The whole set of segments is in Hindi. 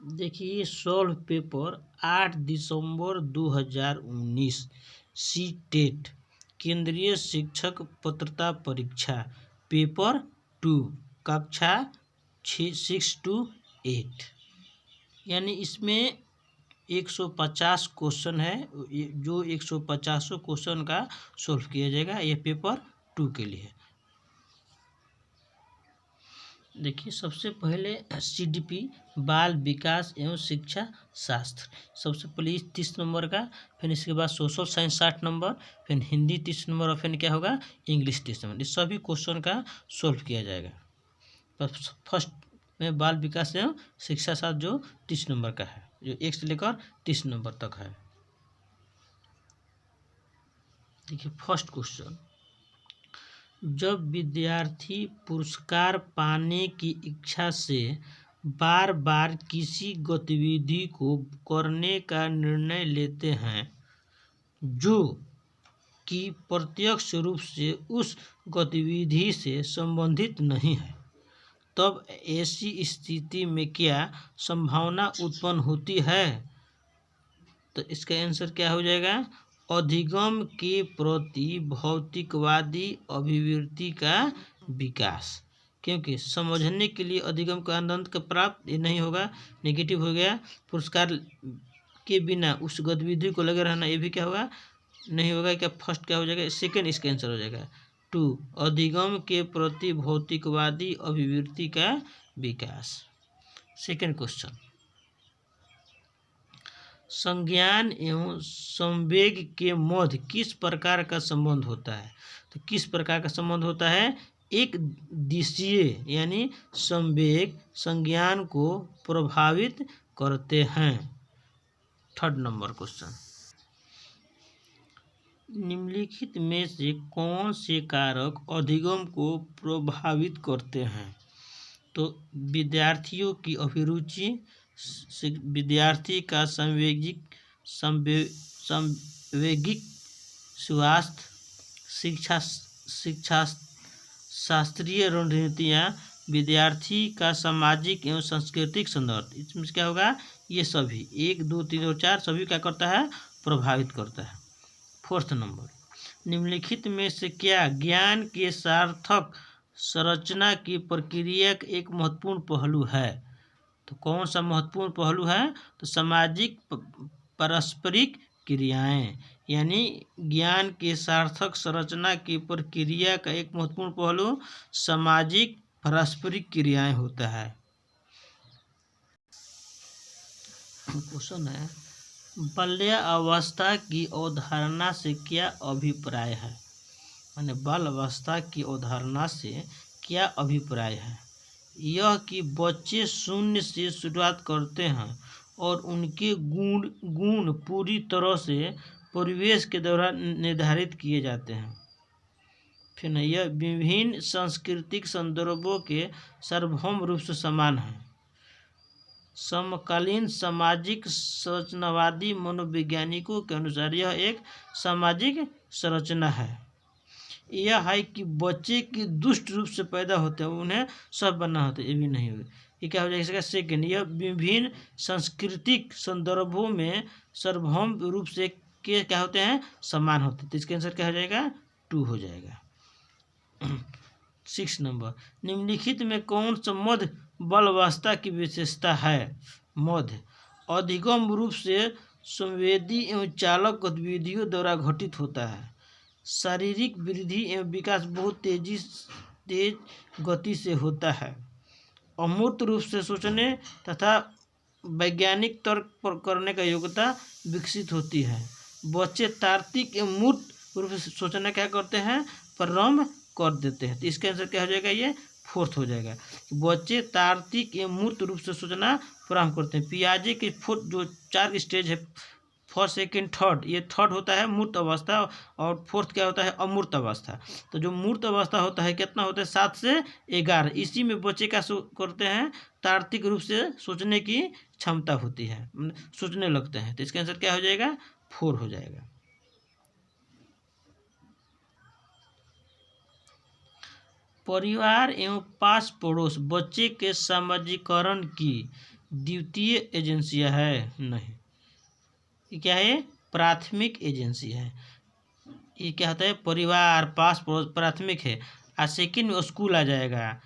देखिए सॉल्व पेपर 8 दिसंबर 2019 सी टेट केंद्रीय शिक्षक पात्रता परीक्षा पेपर 2 कक्षा 6 to 8 यानी इसमें 150 क्वेश्चन है। जो 150 क्वेश्चन का सॉल्व किया जाएगा ये पेपर 2 के लिए। देखिए सबसे पहले CDP बाल विकास एवं शिक्षा शास्त्र सबसे पहले 30 नंबर का, फिर इसके बाद सोशल साइंस 60 नंबर, फिर हिंदी 30 नंबर और फिर क्या होगा इंग्लिश 30 नंबर। इस सभी क्वेश्चन का सॉल्व किया जाएगा। फर्स्ट में बाल विकास एवं शिक्षा शास्त्र जो 30 नंबर का है, जो 1 से लेकर 30 नंबर तक है। देखिए फर्स्ट क्वेश्चन, जब विद्यार्थी पुरस्कार पाने की इच्छा से बार बार किसी गतिविधि को करने का निर्णय लेते हैं जो कि प्रत्यक्ष रूप से उस गतिविधि से संबंधित नहीं है, तब ऐसी स्थिति में क्या संभावना उत्पन्न होती है? तो इसका आंसर क्या हो जाएगा? अधिगम के प्रति भौतिकवादी अभिवृत्ति का विकास। क्योंकि समझने के लिए अधिगम का आनंद का प्राप्त ये नहीं होगा, नेगेटिव हो गया। पुरस्कार के बिना उस गतिविधि को लगे रहना ये भी क्या होगा, नहीं होगा। क्या फर्स्ट क्या हो जाएगा? सेकेंड इसका आंसर हो जाएगा 2 अधिगम के प्रति भौतिकवादी अभिवृत्ति का विकास। सेकेंड क्वेश्चन, संज्ञान एवं संवेग के मध्य किस प्रकार का संबंध होता है? तो किस प्रकार का संबंध होता है? एक दिशीय यानी संवेग संज्ञान को प्रभावित करते हैं। थर्ड नंबर क्वेश्चन, निम्नलिखित में से कौन से कारक अधिगम को प्रभावित करते हैं? तो विद्यार्थियों की अभिरुचि, विद्यार्थी का संवेगिक स्वास्थ्य, शिक्षा शास्त्रीय रणनीतियाँ, विद्यार्थी का सामाजिक एवं सांस्कृतिक संदर्भ। इसमें क्या होगा? ये सभी 1, 2, 3 और 4 सभी क्या करता है? प्रभावित करता है। फोर्थ नंबर, निम्नलिखित में से क्या ज्ञान के सार्थक संरचना की प्रक्रिया का एक महत्वपूर्ण पहलू है? तो कौन सा महत्वपूर्ण पहलू है? तो सामाजिक पारस्परिक क्रियाएं, यानी ज्ञान के सार्थक संरचना की प्रक्रिया का एक महत्वपूर्ण पहलू सामाजिक पारस्परिक क्रियाएं होता है। क्वेश्चन है, बाल्यावस्था की अवधारणा से क्या अभिप्राय है? माने बाल्यावस्था की अवधारणा से क्या अभिप्राय है? यह कि बच्चे शून्य से शुरुआत करते हैं और उनके गुण पूरी तरह से परिवेश के द्वारा निर्धारित किए जाते हैं। फिर यह विभिन्न सांस्कृतिक संदर्भों के सार्वभौम रूप से समान है। समकालीन सामाजिक संरचनावादी मनोवैज्ञानिकों के अनुसार यह एक सामाजिक संरचना है। यह है कि बच्चे की दुष्ट रूप से पैदा होते हैं, उन्हें सब बनना होता है, ये भी नहीं होगा। ये क्या हो जाएगा? इसका सेकेंड, यह विभिन्न सांस्कृतिक संदर्भों में सार्वभौम रूप से के क्या होते हैं? समान होते हैं। तो इसका आंसर क्या हो जाएगा? 2 हो जाएगा। 6 नंबर, निम्नलिखित में कौन सा मध्य बाल्यावस्था की विशेषता है? मध्य अधिगम रूप से संवेदी एवं चालक गतिविधियों द्वारा घटित होता है। शारीरिक वृद्धि एवं विकास बहुत तेज गति से होता है। अमूर्त रूप से सोचने तथा वैज्ञानिक तर्क करने का योग्यता विकसित होती है। बच्चे तार्किक एवं मूर्त रूप से सोचना क्या करते हैं? प्रारंभ कर देते हैं। तो इसका आंसर क्या हो जाएगा? ये फोर्थ हो जाएगा। बच्चे तार्किक एवं मूर्त रूप से सोचना प्रारंभ करते हैं। पियाजे के फोर्थ जो 4 स्टेज है, फर्स्ट, सेकेंड, थर्ड, ये थर्ड होता है मूर्त अवस्था और फोर्थ क्या होता है? अमूर्त अवस्था। तो जो मूर्त अवस्था होता है कितना होता है? 7 से 11। इसी में बच्चे क्या करते हैं? तार्किक रूप से सोचने की क्षमता होती है, सोचने लगते हैं। तो इसका आंसर क्या हो जाएगा? 4 हो जाएगा। परिवार एवं पास पड़ोस बच्चे के सामाजिकरण की द्वितीय एजेंसियां है? नहीं। ये क्या है? प्राथमिक एजेंसी है। ये क्या होता है? परिवार, पास पड़ोस प्राथमिक है। सेकंड में स्कूल आ जाएगा,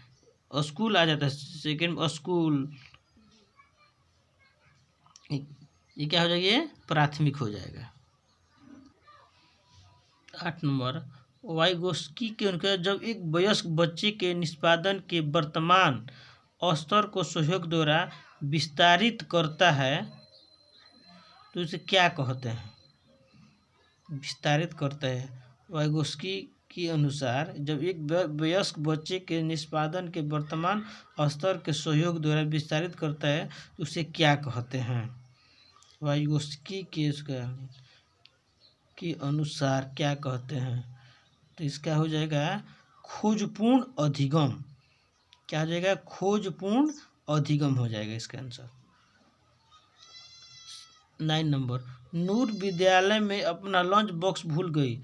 स्कूल आ जाता है सेकंड में स्कूल। ये क्या हो जाएगा? ये प्राथमिक हो जाएगा। 8 नंबर, वाइगोस्की के अनुसार जब एक वयस्क बच्चे के निष्पादन के वर्तमान स्तर को सहयोग द्वारा विस्तारित करता है तो इसे क्या कहते हैं? विस्तारित करता है। वाइगोस्की के अनुसार जब एक वयस्क बच्चे के निष्पादन के वर्तमान स्तर के सहयोग द्वारा विस्तारित करता है तो उसे क्या कहते हैं? वाइगोस्की के अनुसार क्या कहते हैं? तो इसका हो जाएगा खोजपूर्ण अधिगम। क्या हो जाएगा? खोजपूर्ण अधिगम हो जाएगा इसका आंसर। 9 नंबर, नूर विद्यालय में अपना लंच बॉक्स भूल गई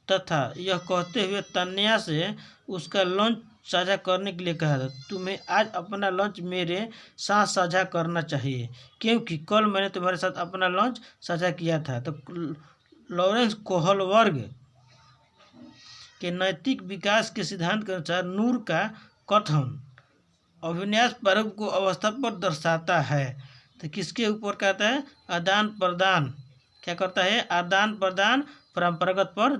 तथा यह कहते हुए तन्या से उसका लंच साझा करने के लिए कहा था, तुम्हें आज अपना लंच मेरे साथ साझा करना चाहिए क्योंकि कल मैंने तुम्हारे साथ अपना लंच साझा किया था। तो लॉरेंस कोहलबर्ग के नैतिक विकास के सिद्धांत के अनुसार नूर का कथन अभिन्यास प्रारूप को अवस्था पर दर्शाता है। तो किसके ऊपर कहता है? आदान प्रदान। क्या करता है? आदान प्रदान परंपरागत पर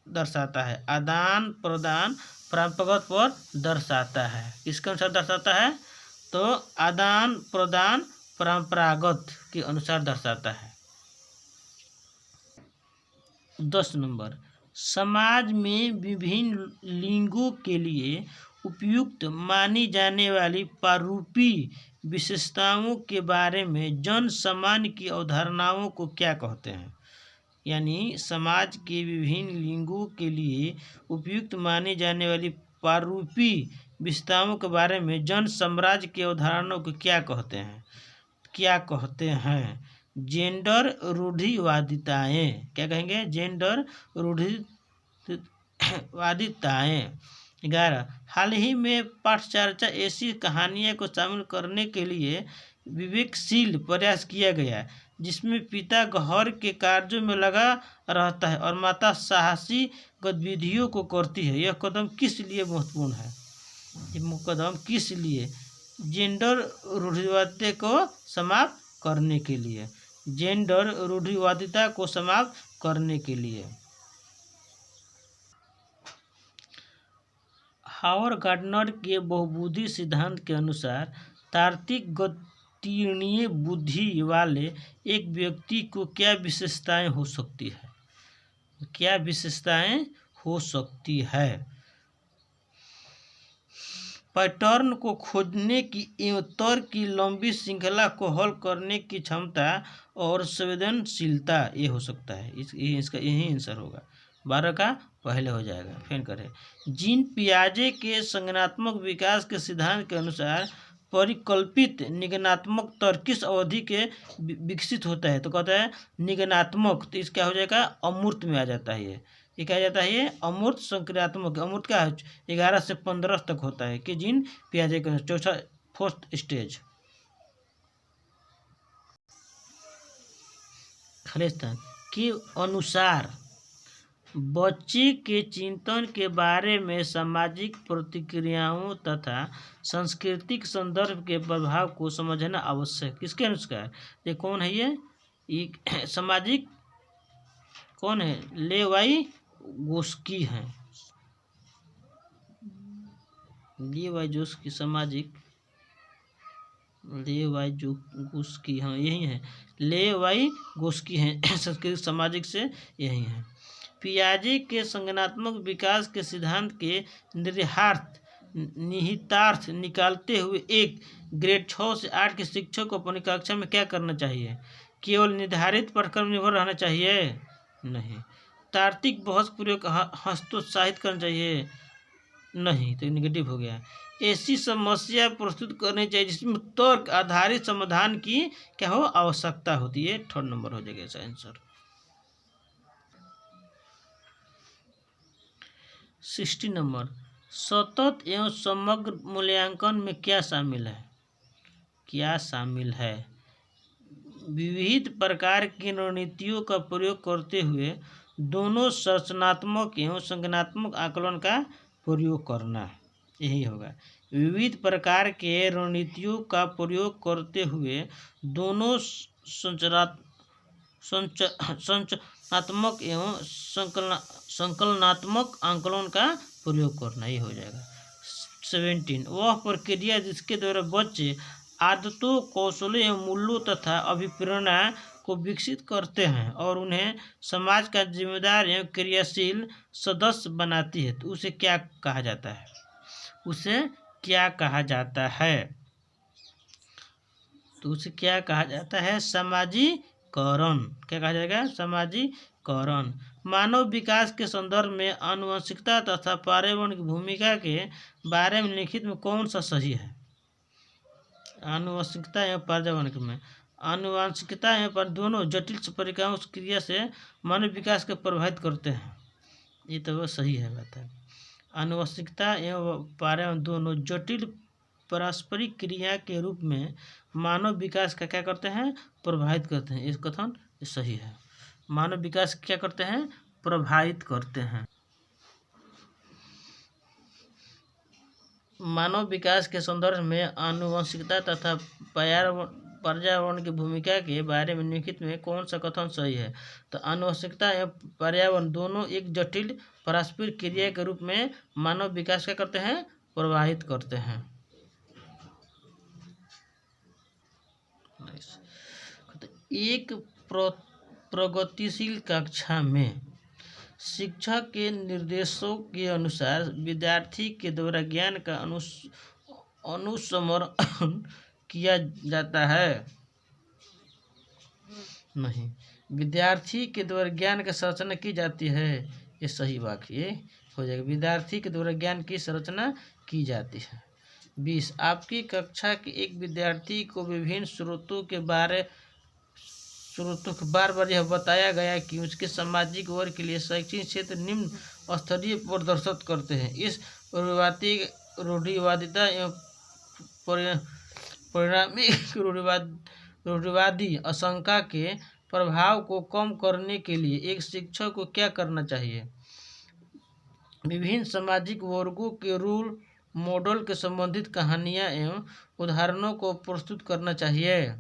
दर्शाता है। आदान प्रदान परंपरागत पर दर्शाता है। किसके अनुसार दर्शाता है? तो आदान प्रदान परंपरागत के अनुसार दर्शाता है। 10 नंबर, समाज में विभिन्न लिंगों के लिए उपयुक्त मानी जाने वाली प्रारूपी विशेषताओं के बारे में जन सामान्य की अवधारणाओं को क्या कहते हैं? यानी समाज के विभिन्न लिंगों के लिए उपयुक्त मानी जाने वाली प्रारूपी विशेषताओं के बारे में जन साम्राज्य की अवधारणाओं को क्या कहते हैं? क्या कहते हैं? जेंडर रूढ़िवादिताएं। क्या कहेंगे? जेंडर रूढ़िवादिताएं। 11, हाल ही में पाठचर्चा ऐसी कहानियों को शामिल करने के लिए विवेकशील प्रयास किया गया जिसमें पिता घर के कार्यों में लगा रहता है और माता साहसी गतिविधियों को करती है। यह कदम किस लिए महत्वपूर्ण है? ये कदम किस लिए? जेंडर रूढ़िवादिता को समाप्त करने के लिए। जेंडर रूढ़िवादिता को समाप्त करने के लिए। हावर्ड गार्डनर के बहुबुद्धि सिद्धांत के अनुसार तार्किक गणितीय बुद्धि वाले एक व्यक्ति को क्या विशेषताएं हो सकती है? क्या विशेषताएं हो सकती है? पैटर्न को खोजने की एवं तर्क की लंबी श्रृंखला को हल करने की क्षमता और संवेदनशीलता, ये हो सकता है। इसका यही आंसर होगा। 12 का पहले हो जाएगा। फिर करें, जीन पियाजे के संज्ञानात्मक विकास के सिद्धांत के अनुसार परिकल्पित निगमनात्मक तर्क किस अवधि के विकसित होता है? तो कहता है निगमनात्मक। तो इसका हो जाएगा अमूर्त में आ जाता है। ये क्या जाता है? ये अमूर्त संक्रियात्मक। अमूर्त का 11 से 15 तक होता है कि जीन पियाजे का चौथा फोर्थ स्टेज। खालिस्तान के अनुसार बच्चे के चिंतन के बारे में सामाजिक प्रतिक्रियाओं तथा सांस्कृतिक संदर्भ के प्रभाव को समझना आवश्यक। किसके अनुसार? ये कौन है? ये सामाजिक कौन है? लेवाइगोस्की हैं। लेवाइगोस्की सामाजिक, लेवाइगोस्की, हाँ यही है, लेवाइगोस्की हैं संस्कृतिक सामाजिक से यही है। पियाजे के संज्ञानात्मक विकास के सिद्धांत के निहितार्थ निकालते हुए एक ग्रेड 6 से 8 के शिक्षक को अपनी कक्षा में क्या करना चाहिए? केवल निर्धारित पाठ्यक्रम निर्भर रहना चाहिए? नहीं। तार्किक बहस प्रयोग हस्तोत्साहित करना चाहिए? नहीं। तो निगेटिव हो गया। ऐसी समस्या प्रस्तुत करनी चाहिए जिसमें तर्क आधारित समाधान की क्या हो? आवश्यकता होती है। 3rd नंबर हो जाएगा इसका आंसर। 60 नंबर, सतत एवं समग्र मूल्यांकन में क्या शामिल है? क्या शामिल है? विविध प्रकार की रणनीतियों का प्रयोग करते हुए दोनों संरचनात्मक एवं संज्ञानात्मक आकलन का प्रयोग करना, यही होगा। विविध प्रकार के रणनीतियों का प्रयोग करते हुए दोनों संरचनात्मक एवं संकलनात्मक आकलन का प्रयोग करना, ये हो जाएगा। 17 वह प्रक्रिया जिसके द्वारा बच्चे आदतों, कौशलों एवं मूल्यों तथा अभिप्रेरणा को विकसित करते हैं और उन्हें समाज का जिम्मेदार एवं क्रियाशील सदस्य बनाती है, तो उसे क्या कहा जाता है? उसे क्या कहा जाता है? तो उसे क्या कहा जाता है? समाजीकरण। क्या कहा जाएगा? समाजीकरण। मानव विकास के संदर्भ में आनुवंशिकता तथा पर्यावरण की भूमिका के बारे में लिखित में कौन सा सही है? आनुवंशिकता एवं पर्यावरण में आनुवंशिकता एवं दोनों जटिल प्रक्रियाओं क्रिया से मानव विकास को प्रभावित करते हैं, ये तो वो सही है बात है। आनुवंशिकता एवं पर्यावरण दोनों जटिल पारस्परिक क्रिया के रूप में मानव विकास का क्या करते हैं? प्रभावित करते हैं। इस कथन सही है। मानव विकास क्या करते हैं? प्रभावित करते हैं। मानव विकास के संदर्भ में आनुवंशिकता तथा पर्यावरण की भूमिका के बारे में निम्नलिखित में कौन सा कथन सही है? तो आनुवंशिकता एवं पर्यावरण दोनों एक जटिल पारस्परिक क्रिया के रूप में मानव विकास क्या करते हैं? प्रभावित करते हैं। एक प्रगतिशील कक्षा में शिक्षक के निर्देशों के अनुसार विद्यार्थी के द्वारा ज्ञान का अनुस्मरण किया जाता है। नहीं, विद्यार्थी के द्वारा ज्ञान की संरचना की जाती है, ये सही वाक्य ये हो जाएगा। विद्यार्थी के द्वारा ज्ञान की संरचना की जाती है। 20 आपकी कक्षा के एक विद्यार्थी को विभिन्न स्रोतों के बार यह बताया गया कि उसके सामाजिक वर्ग के लिए शैक्षणिक क्षेत्र निम्न स्तरीय प्रदर्शित करते हैं। इस रूढ़िवादिता एवं परिणामी रूढ़िवादी आशंका के प्रभाव को कम करने के लिए एक शिक्षक को क्या करना चाहिए? विभिन्न सामाजिक वर्गों के रोल मॉडल के संबंधित कहानियाँ एवं उदाहरणों को प्रस्तुत करना चाहिए।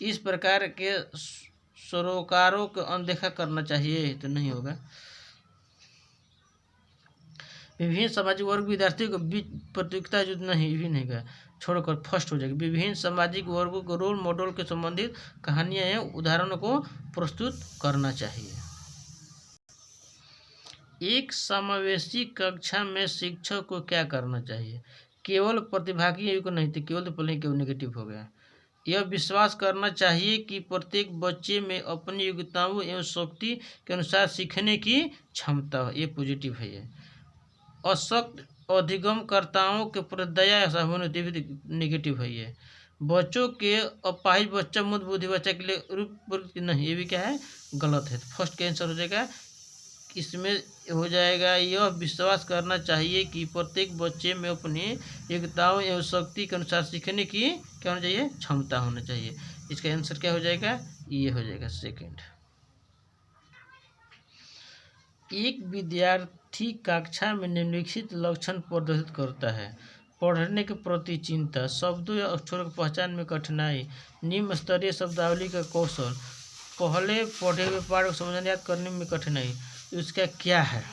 इस प्रकार के सरोकारों को अनदेखा करना चाहिए, तो नहीं होगा। विभिन्न सामाजिक वर्ग विद्यार्थियों के बीच प्रतियोगिता युद्ध नहीं, भी नहीं का छोड़कर फर्स्ट हो जाएगा। विभिन्न सामाजिक वर्गों के रोल मॉडल के संबंधित कहानियाँ एवं उदाहरणों को प्रस्तुत करना चाहिए। एक समावेशी कक्षा में शिक्षक को क्या करना चाहिए? केवल प्रतिभागी को नहीं, तो केवल तो पहले केवल नेगेटिव हो गया। यह विश्वास करना चाहिए कि प्रत्येक बच्चे में अपनी योग्यताओं एवं शक्ति के अनुसार सीखने की क्षमता हो, ये पॉजिटिव है। ये अशक्त अधिगमकर्ताओं के प्रति दया सहानुभूति नेगेटिव है। ये बच्चों के अपाहिज बच्चा मंद बुद्धि बच्चा के लिए रूप नहीं, ये भी क्या है? गलत है। तो फर्स्ट का आंसर हो जाएगा, इसमें हो जाएगा यह विश्वास करना चाहिए कि प्रत्येक बच्चे में अपनी योग्यताओं एवं शक्ति के अनुसार सीखने की क्या होना चाहिए? क्षमता होना चाहिए। इसका आंसर क्या हो जाएगा? ये हो जाएगा सेकंड। एक विद्यार्थी कक्षा में निम्नलिखित लक्षण प्रदर्शित करता है: पढ़ने के प्रति चिंता, शब्दों या अक्षरों की पहचान में कठिनाई, निम्न स्तरीय शब्दावली का कौशल, पहले पढ़े हुए पाठ को समझने याद करने में कठिनाई। उसका क्या है?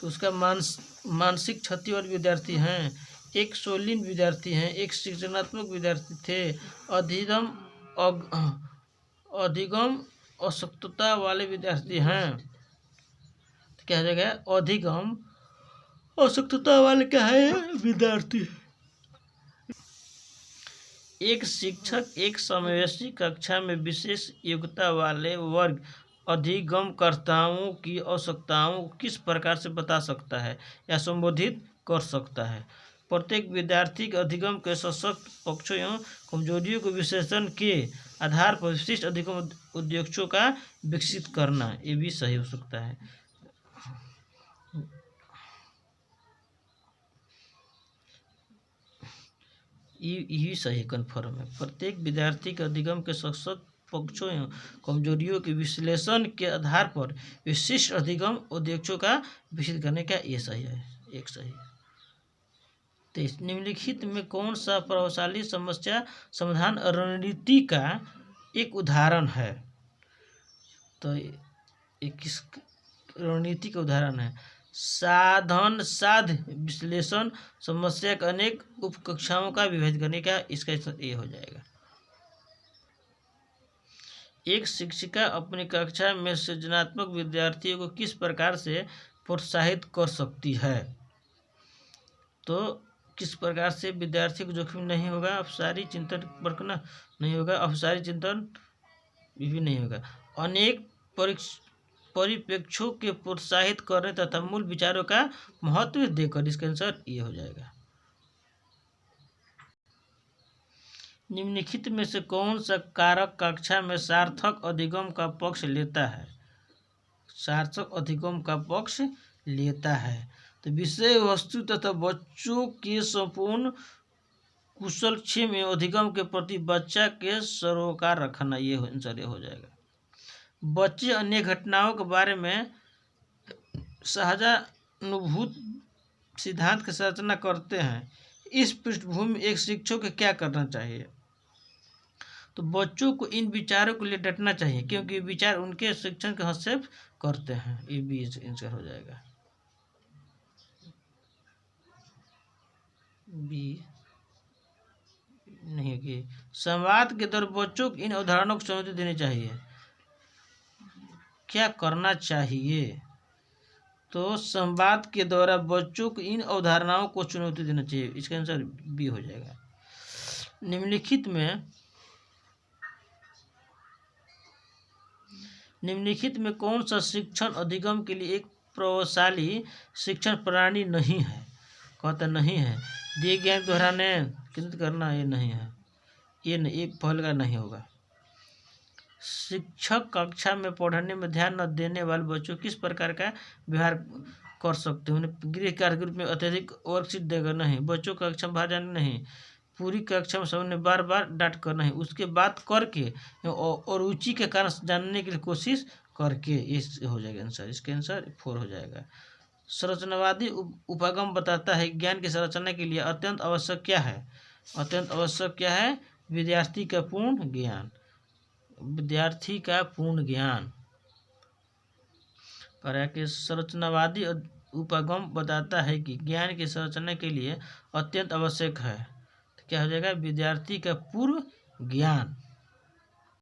तो उसका मानसिक क्षति वाले विद्यार्थी हैं, एक शोलीन विद्यार्थी हैं, एक सृजनात्मक विद्यार्थी थे, अधिगम अशक्तता वाले विद्यार्थी हैं। तो क्या हो जाएगा? अधिगम अशक्तता वाले क्या है? विद्यार्थी। एक शिक्षक एक समावेशी कक्षा में विशेष योग्यता वाले वर्ग अधिगमकर्ताओं की आवश्यकताओं को किस प्रकार से बता सकता है या संबोधित कर सकता है? प्रत्येक विद्यार्थी के अधिगम के सशक्त पक्षों एवं कमजोरियों के विश्लेषण के आधार पर विशिष्ट अधिगम उद्देश्यों का विकसित करना, ये भी सही हो सकता है। यही सही कन्फर्म है। प्रत्येक विद्यार्थी के अधिगम के सशक्त पक्षों एवं कमजोरियों के विश्लेषण के आधार पर विशिष्ट अधिगम उद्देश्यों का विकसित करने का ये सही है, एक सही। 23 निम्नलिखित में कौन सा प्रभावशाली समस्या समाधान रणनीति का एक उदाहरण है? तो एक किस रणनीति का उदाहरण है? साधन साध्य विश्लेषण, समस्या के अनेक उप कक्षाओं का विभाजित करने का, इसका ये हो जाएगा। एक शिक्षिका अपनी कक्षा में सृजनात्मक विद्यार्थियों को किस प्रकार से प्रोत्साहित कर सकती है? तो किस प्रकार से विद्यार्थी को जोखिम नहीं होगा, अपसारी चिंतन बरकना नहीं होगा, अपसारी चिंतन भी नहीं होगा, अनेक परिप्रेक्ष्यों के प्रोत्साहित करने तथा मूल विचारों का महत्व देकर, इसका आंसर ये हो जाएगा। निम्नलिखित में से कौन सा कारक कक्षा में सार्थक अधिगम का पक्ष लेता है? सार्थक अधिगम का पक्ष लेता है तो विषय वस्तु तथा बच्चों के संपूर्ण कुशलक्षेम एवं अधिगम के प्रति बच्चा के सरोकार रखना, ये आंसर हो जाएगा। बच्चे अन्य घटनाओं के बारे में सहजानुभूत सिद्धांत की संरचना करते हैं। इस पृष्ठभूमि में एक शिक्षक को क्या करना चाहिए? तो बच्चों को इन विचारों के लिए डटना चाहिए क्योंकि विचार उनके शिक्षण का हस्तक्षेप करते हैं, ये भी आंसर हो जाएगा। बी नहीं कि संवाद के दौरान बच्चों को इन अवधारणाओं को चुनौती देनी चाहिए। क्या करना चाहिए? तो संवाद के द्वारा बच्चों को इन अवधारणाओं को चुनौती देना चाहिए, इसका आंसर बी हो जाएगा। निम्नलिखित में कौन सा शिक्षण अधिगम के लिए एक प्रभावशाली शिक्षण प्रणाली नहीं है? कहता नहीं है। दिए ज्ञान दोहराने केंद्रित करना, ये नहीं है, ये नहीं, एक पहल का नहीं होगा। शिक्षक कक्षा में पढ़ने में ध्यान न देने वाले बच्चों किस प्रकार का व्यवहार कर सकते हैं? उन्हें गृह कार्य के रूप में अत्यधिक वर्कशीट देगा नहीं, बच्चों का कक्षा में बाहर जाने नहीं, पूरी कक्षा में सबने बार बार डांट कर नहीं, उसके बात करके और रुचि के कारण जानने की कोशिश करके, इस हो जाएगा आंसर, इसका आंसर 4 हो जाएगा। संरचनावादी उपागम बताता है ज्ञान की संरचना के लिए अत्यंत आवश्यक क्या है? अत्यंत आवश्यक क्या है? विद्यार्थी का पूर्ण ज्ञान, विद्यार्थी का पूर्ण ज्ञान। पर कि संरचनावादी उपागम बताता है कि ज्ञान की संरचना के लिए अत्यंत आवश्यक है, तो क्या हो जाएगा? विद्यार्थी का पूर्ण ज्ञान।